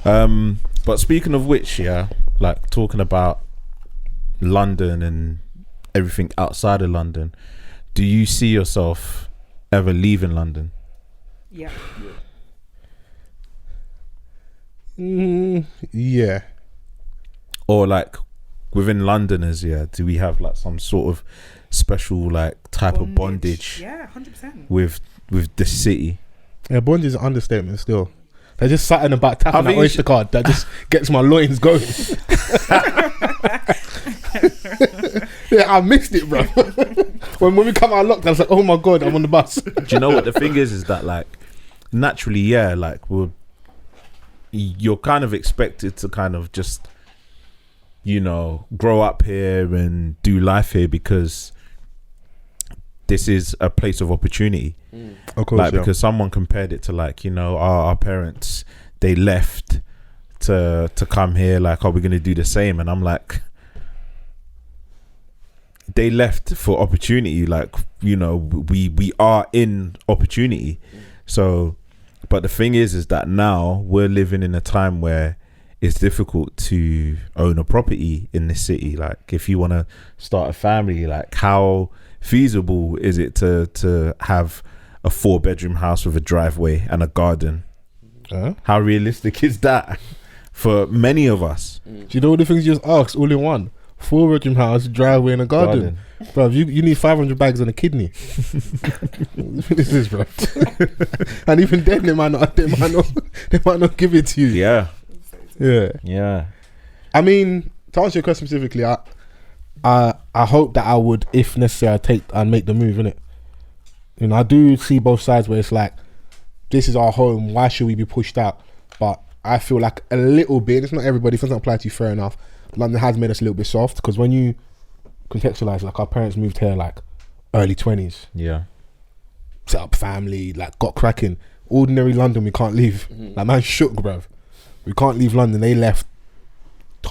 But speaking of which, yeah, like talking about London and everything outside of London, do you see yourself ever leaving London? Yeah. Yeah. Or like within Londoners, yeah, do we have like some sort of special like type of bondage? Yeah, 100%. With the city? Yeah, bondage is an understatement still. There's just something about tapping that think Oyster card that just gets my loins going. Yeah, I missed it, bro. when we come out of lockdown, I was like, oh my God, I'm on the bus. Do you know what the thing is that like naturally, yeah, like you're kind of expected to kind of just, you know, grow up here and do life here because this is a place of opportunity. Of course, like because someone compared it to like, you know, our parents, they left to come here, like, are we going to do the same? And I'm like, they left for opportunity, like, you know, we are in opportunity. So but the thing is that now we're living in a time where it's difficult to own a property in this city. Like if you want to start a family, like how feasible is it to have a 4-bedroom house with a driveway and a garden? How realistic is that for many of us? Do you know all the things you just asked all in one? 4-bedroom house, driveway and a garden. Bro, you need 500 bags and a kidney. This is, bro. And even then they might not give it to you. Yeah. I mean, to answer your question specifically, I hope that I would, if necessary, take and make the move, innit? You know, I do see both sides where it's like, this is our home, why should we be pushed out? But I feel like a little bit, it's not everybody, if it doesn't apply to you, fair enough. London has made us a little bit soft, because when you contextualize, like our parents moved here like early 20s. Yeah. Set up family, like got cracking. Ordinary London, we can't leave. Like man shook, bruv. We can't leave London. They left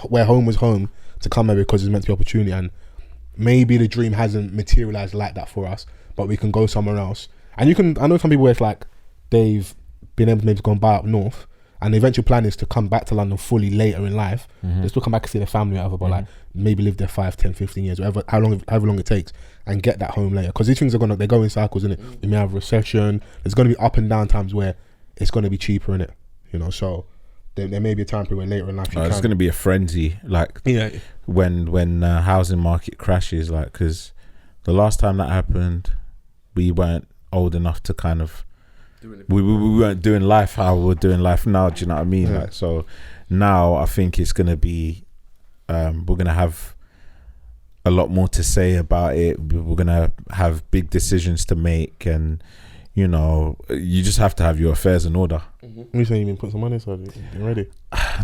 where home was home to come here because it's meant to be opportunity, and maybe the dream hasn't materialized like that for us, but we can go somewhere else. And I know some people where it's like they've been able to maybe go and buy up north, and the eventual plan is to come back to London fully later in life. They still come back and see their family or whatever, but like maybe live there 5, 10, 15 years, whatever, however long it takes, and get that home later. Because these things they go in cycles, innit? We may have a recession. There's going to be up and down times where it's going to be cheaper, innit? You know, so there may be a time period where later in life it's going to be a frenzy, like when housing market crashes, like because the last time that happened, we weren't old enough to kind of we weren't doing life how we're doing life now. Do you know what I mean? Like, so now I think it's going to be we're going to have a lot more to say about it. We're going to have big decisions to make, and you know, you just have to have your affairs in order. You saying you mean put some money aside? You ready?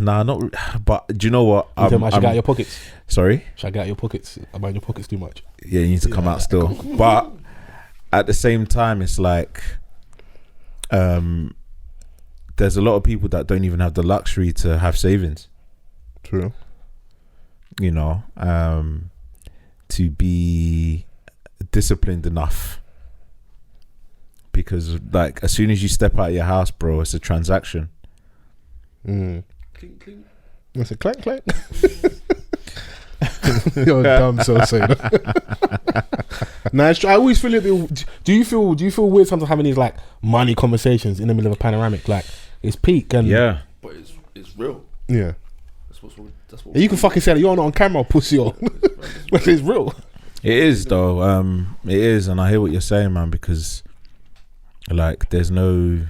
Nah, not. But do you know what? I should get out your pockets. Sorry? Should I get out your pockets? I'm in your pockets too much. Yeah, you need to come out still. But at the same time, it's like there's a lot of people that don't even have the luxury to have savings. True. You know, to be disciplined enough. Because like as soon as you step out of your house, bro, it's a transaction. Clink, clink. That's a clank, clank. You're dumb, Sosa. Nah, I always feel a bit. Do you feel weird sometimes having these like money conversations in the middle of a panoramic? Like it's peak and but it's real. Yeah, that's what you can fucking say that you're not on camera, pussy. Or but it's real. It is though. It is, and I hear what you're saying, man. Because like there's no,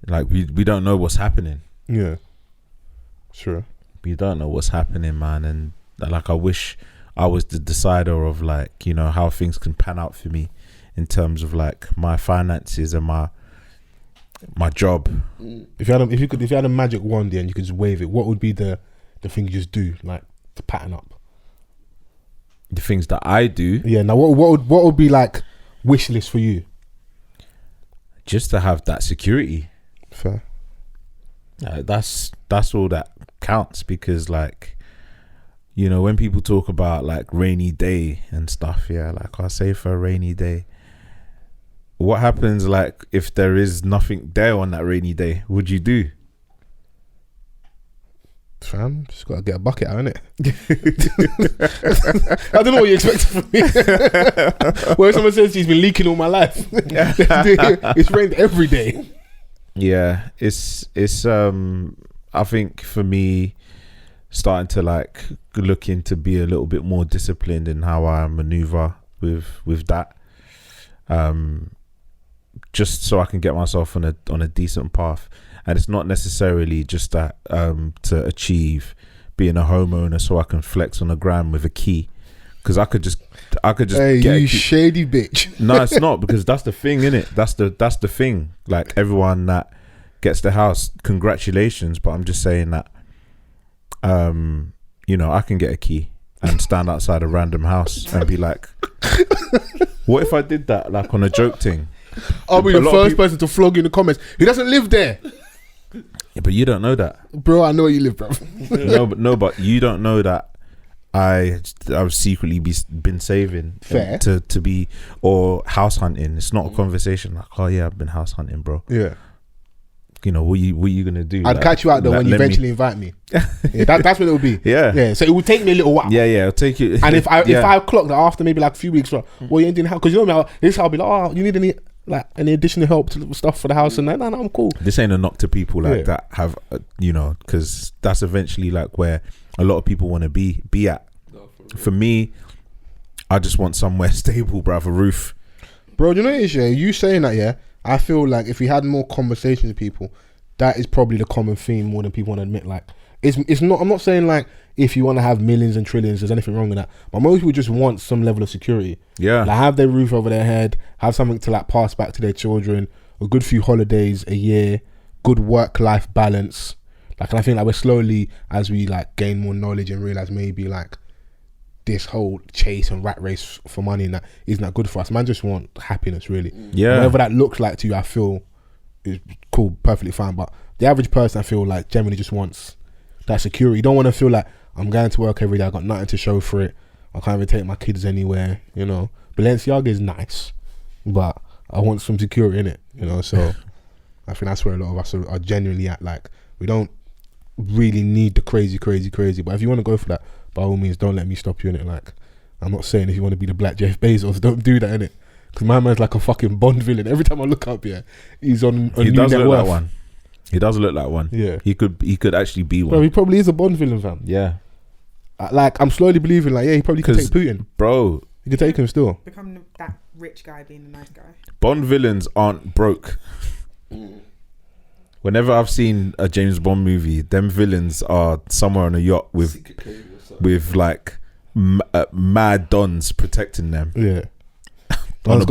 like we don't know what's happening. Yeah, sure. We don't know what's happening, man, and like I wish I was the decider of like, you know, how things can pan out for me in terms of like my finances and my job. If you had a magic wand and you could just wave it, what would be the thing you just do, like to pattern up? The things that I do. Yeah. Now, what would be like wish list for you? Just to have that security. Fair. That's all that counts, because like, you know, when people talk about like rainy day and stuff, yeah, like I'll save for a rainy day. What happens like if there is nothing there on that rainy day? Would you do? Fam, just gotta get a bucket out, innit? I don't know what you expect from me. Well, if someone says he's been leaking all my life, it's rained every day. Yeah, it's I think for me, starting to like looking to be a little bit more disciplined in how I maneuver with that, just so I can get myself on a decent path. And it's not necessarily just that to achieve being a homeowner so I can flex on the gram with a key, because I could just hey, get you shady bitch. No, it's not, because that's the thing, innit? That's the thing. Like, everyone that gets the house, congratulations, but I'm just saying that you know, I can get a key and stand outside a random house and be like, what if I did that like on a joke thing? I'll be the first person to flog you in the comments. He doesn't live there. Yeah, but you don't know that, bro. I know where you live, bro. but you don't know that I've secretly been saving to be, or house hunting. It's not a conversation like, oh yeah, I've been house hunting, bro. Yeah, you know, what you gonna do? I'd catch you out though when you eventually invite me. Yeah, that's what it will be. Yeah. So it will take me a little while. Yeah, it'll take you. And if I clock that after maybe like a few weeks, well, you ain't doing how? Because you know me, this I'll be like, oh, you need any additional help to stuff for the house, and no, I'm cool. This ain't a knock to people like that have, you know, because that's eventually like where a lot of people want to be at. For me, I just want somewhere stable, bruv, a roof. Bro, you know what it is, yeah? You saying that, yeah? I feel like if we had more conversations with people, that is probably the common theme more than people want to admit. Like, it's not. I'm not saying like if you want to have millions and trillions, there's anything wrong with that. But most people just want some level of security. Yeah, like have their roof over their head, have something to like pass back to their children, a good few holidays a year, good work-life balance. Like, and I think like we're slowly, as we like gain more knowledge and realize maybe like this whole chase and rat race for money and that isn't that good for us. Man, just want happiness, really. Yeah, whatever that looks like to you, I feel is cool, perfectly fine. But the average person, I feel like generally just wants that security. You don't want to feel like I'm going to work every day, I got nothing to show for it, I can't even take my kids anywhere, you know. Balenciaga is nice, but I want some security in it, you know. So I think that's where a lot of us are genuinely at. Like, we don't really need the crazy, but if you want to go for that, by all means, don't let me stop you in it. Like, I'm not saying if you want to be the Black Jeff Bezos, don't do that in it, because my man's like a fucking Bond villain. Every time I look up, he's on a new net worth. Like one. He does look like one. Yeah, he could actually be one. Bro, he probably is a Bond villain, fam. Yeah, like I'm slowly believing, like, he probably could take Putin, bro. He could take him still. Become that rich guy being a nice guy. Bond villains aren't broke. Whenever I've seen a James Bond movie, them villains are somewhere on a yacht with like mad dons protecting them. Yeah, man's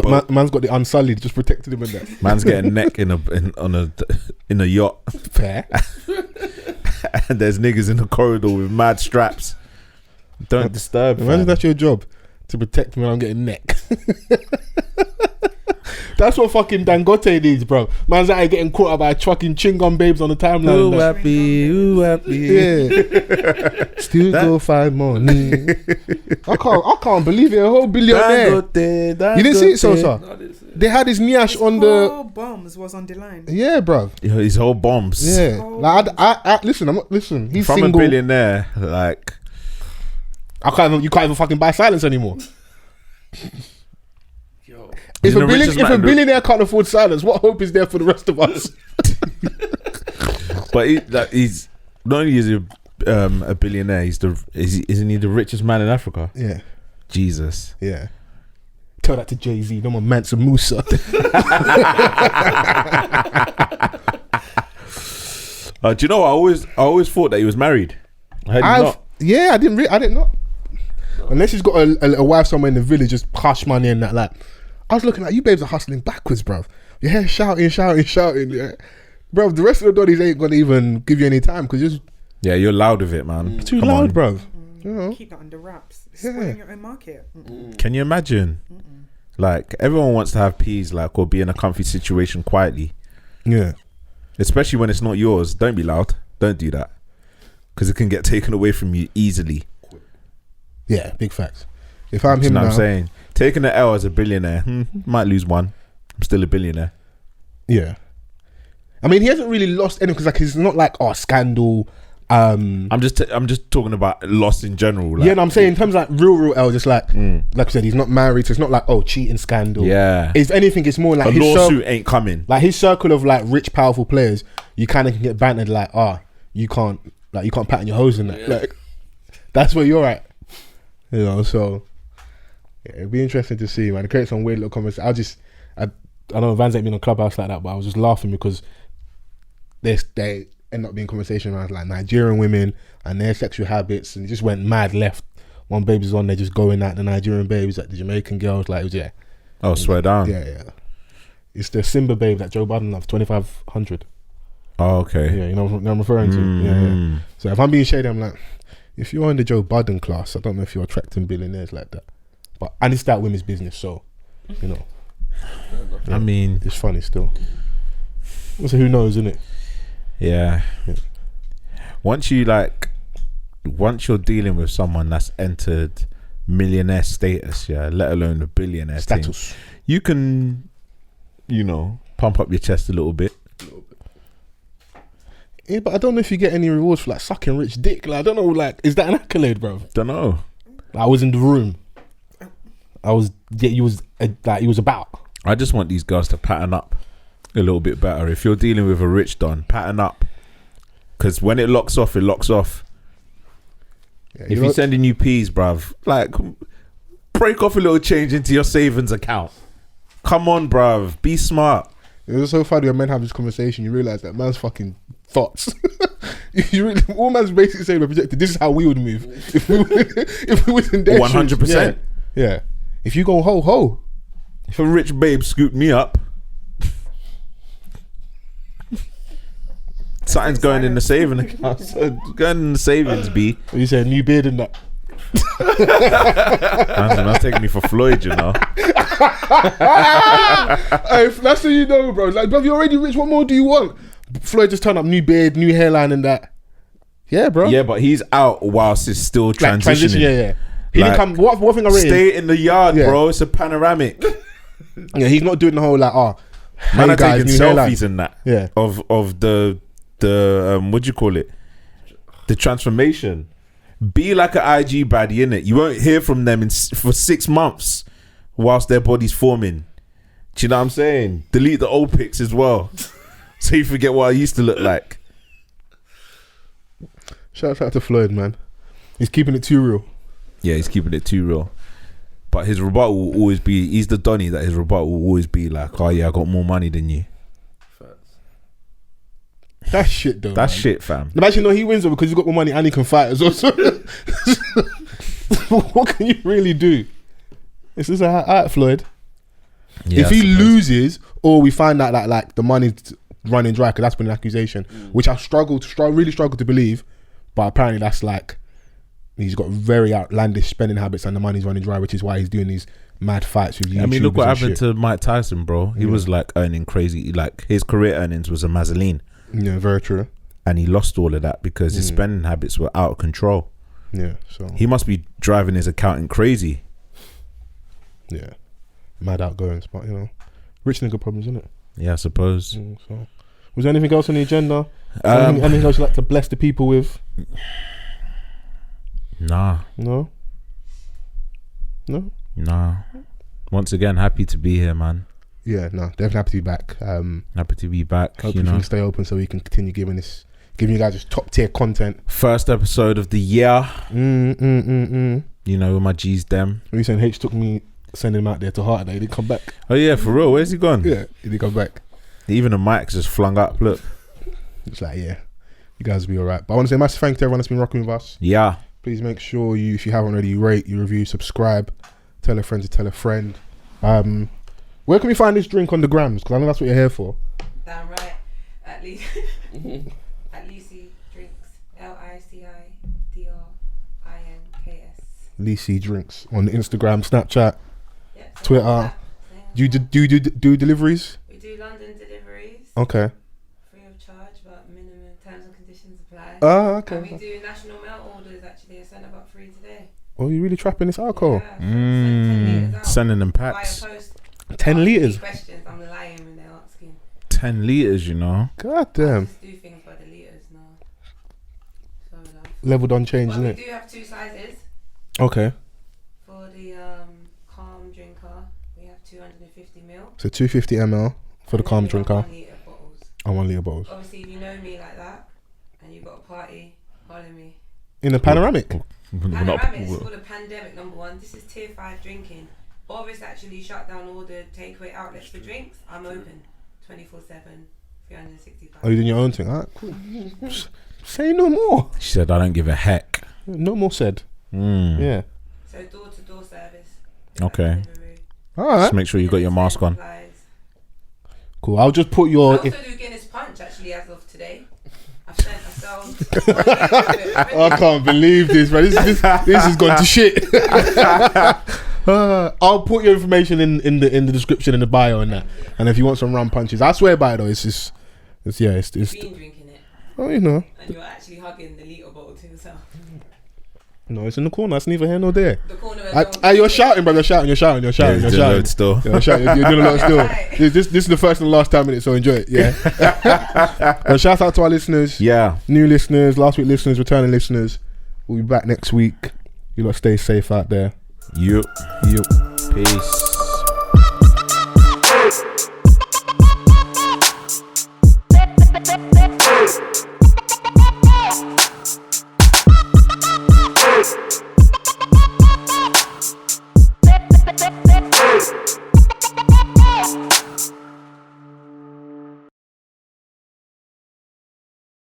got the Unsullied just protecting him in that. Man's getting neck in a yacht. Fair. And there's niggas in the corridor with mad straps. Don't disturb. Imagine that's your job, to protect me when I'm getting neck. That's what fucking Dangote needs, bro. Man's out here getting caught up by fucking chingum babes on the timeline. Ooh happy. Yeah. Still go find money. I can't believe it. A whole billionaire. Dangote. You didn't see it, Sosa? No, I didn't see it. They had his Niash on the whole bombs was on the line. Yeah, bro. His whole bombs. Yeah. Like I listen. I'm not listen. He's from single. A billionaire. Like, you can't even fucking buy silence anymore. If a billionaire can't afford silence, what hope is there for the rest of us? But he's not only is he a billionaire, isn't he the richest man in Africa? Yeah. Jesus. Yeah. Tell that to Jay-Z. No more Mansa Musa. Do you know? I always thought that he was married. Yeah, I didn't know. Unless he's got a wife somewhere in the village, just hush money and that. Like, I was looking like, you babes are hustling backwards, bruv. Your hair shouting. Yeah. Bruv, the rest of the doddies ain't gonna even give you any time, because you're loud with it, man. It's too loud, bruv. You know? Keep that under wraps. Spoiling your own market. Can you imagine? Like, everyone wants to have peas, like, or be in a comfy situation quietly. Yeah. Especially when it's not yours. Don't be loud. Don't do that, because it can get taken away from you easily. Yeah, big facts. If I'm him now, I'm saying, taking the L as a billionaire, might lose one. I'm still a billionaire. Yeah. I mean, he hasn't really lost any, because like, it's not like, scandal, I'm just talking about loss in general. Like, yeah, no, I'm saying in terms of like real L, just like I said, he's not married, so it's not like cheating scandal. Yeah, if anything, it's more like a lawsuit ain't coming. Like his circle of like rich, powerful players, you kind of can get bantered like, you can't pattern your hose in that. Like that's where you're at, you know. So yeah, it'd be interesting to see, man. It creates some weird little conversation. I know Vans ain't been on Clubhouse like that, but I was just laughing because they end up being conversation around like Nigerian women and their sexual habits, and it just went mad left. One baby's on there just going at the Nigerian babes, like the Jamaican girls, like yeah. Oh, swear down. Yeah. It's the Simba babe that Joe Biden loves, 2,500. Oh, okay. Yeah, you know what I'm referring to. Yeah. So if I'm being shady, I'm like, if you're in the Joe Biden class, I don't know if you're attracting billionaires like that. And it's that women's business, so you know. Yeah, I mean, it's funny still. So who knows, isn't it? Yeah. Once you're dealing with someone that's entered millionaire status, yeah, let alone a billionaire status, you can, pump up your chest a little bit. Yeah, but I don't know if you get any rewards for like sucking rich dick. Like, I don't know, like, is that an accolade, bro? Don't know. I was in the room. He was about. I just want these girls to pattern up a little bit better. If you're dealing with a rich don, pattern up. Because when it locks off, it locks off. Yeah, if he's sending you peas, bruv, like, break off a little change into your savings account. Come on, bruv. Be smart. It was so funny when men have this conversation, you realise that man's fucking thoughts. All man's basically saying, projected, this is how we would move. If we was in their 100%. Yeah. If you go ho. If a rich babe scooped me up, something's going in the saving account. So going in the savings, B. You say new beard and that. Man's taking me for Floyd, you know. Hey, that's what you know, bro. Like, bro, you're already rich. What more do you want? Floyd just turned up, new beard, new hairline and that. Yeah, bro. Yeah, but he's out whilst it's still transitioning. Yeah. He didn't come. What thing I rated? Stay in the yard, bro. It's a panoramic. Yeah, he's not doing the whole like, man are taking selfies and that. Yeah. Of the what do you call it? The transformation. Be like an IG baddie, innit? You won't hear from them for 6 months whilst their body's forming. Do you know what I'm saying? Delete the old pics as well, so you forget what I used to look like. Shout out to Floyd, man. He's keeping it too real. Yeah, he's keeping it too real. But his rebuttal will always be, he's the Donny that his rebuttal will always be like, oh yeah, I got more money than you. That's shit though. That's man. shit, fam. Imagine he wins it because he's got more money and he can fight as well. So what can you really do? It's just alright, Floyd. Yeah, if he loses or we find out that like the money's running dry, because that's been an accusation, which I really struggle to believe, but apparently that's like, he's got very outlandish spending habits and the money's running dry, which is why he's doing these mad fights with YouTubers. I mean, look what happened to Mike Tyson, bro. He was like earning crazy, like his career earnings was a mazzoline. Yeah, very true. And he lost all of that because his spending habits were out of control. Yeah, so he must be driving his accountant crazy. Yeah, mad outgoings, but rich nigga problems, isn't it? Yeah, I suppose. So, was there anything else on the agenda? Anything else you'd like to bless the people with? Nah. No. Once again, happy to be here, man. Yeah, no, definitely happy to be back. Happy to be back. Hope you can stay open so we can continue giving you guys just top tier content. First episode of the year. You know, with my G's them. What are you saying? H took me sending him out there to Heart Day. He didn't come back. Oh yeah, for real. Where's he gone? Yeah, he didn't come back. Even the mic's just flung up. Look. It's like, yeah, you guys will be alright. But I want to say massive thank you to everyone that's been rocking with us. Yeah. Please make sure if you haven't already, rate, you review, subscribe, tell a friend to tell a friend. Where can we find this drink on the grams? Because I know that's what you're here for. Damn right. At least Lisi Drinks. LICIDRINKS. Lisi Drinks on Instagram, Snapchat, Twitter. Do you do deliveries? We do London deliveries. Okay. Free of charge, but minimum terms and conditions apply. Oh, okay. And we do national mail orders. Actually, I sent about 3 today. Oh, you really trapping this alcohol? Yeah, sending them packs. 10 litres. Questions. I'm lying when they're asking. 10 litres, you know. God damn. I just do things by the litres now. Fair enough. Leveled unchanged, Well, we isn't it? do have 2 sizes. Okay. For the calm drinker, we have 250ml. So 250 ml for the calm drinker 1 litre bottles. and 1 litre bottles. Obviously, if you know me like that, and you've got a party, holler me. In the panoramic. Panoramic is called a pandemic #1. This is tier 5 drinking. Boris actually shut down all the takeaway outlets for drinks. I'm open 24/7, 365. Are you doing your own thing? Alright, cool. Say no more. She said, I don't give a heck. No more said. Yeah. So door-to-door service. Okay. Delivery. Alright. Just make sure you got your mask on. Supplies. Cool. I'll just put I your. also do Guinness Punch actually as of today. I've sold. I can't believe this, man. This has gone to shit. I'll put your information in the description in the bio and that. And if you want some rum punches, I swear by it though, it's Been drinking it, oh, you know. and you're actually hugging the litre bottle to yourself. No, it's in the corner. It's neither here nor there. The corner of You're shouting, bro. You're shouting. Yeah, he's doing loads still. You're doing a lot still. This is the first and last time in it, so enjoy it. Yeah. Well, shout out to our listeners. Yeah. New listeners, last week listeners, returning listeners. We'll be back next week. You lot stay safe out there. Yup. Peace.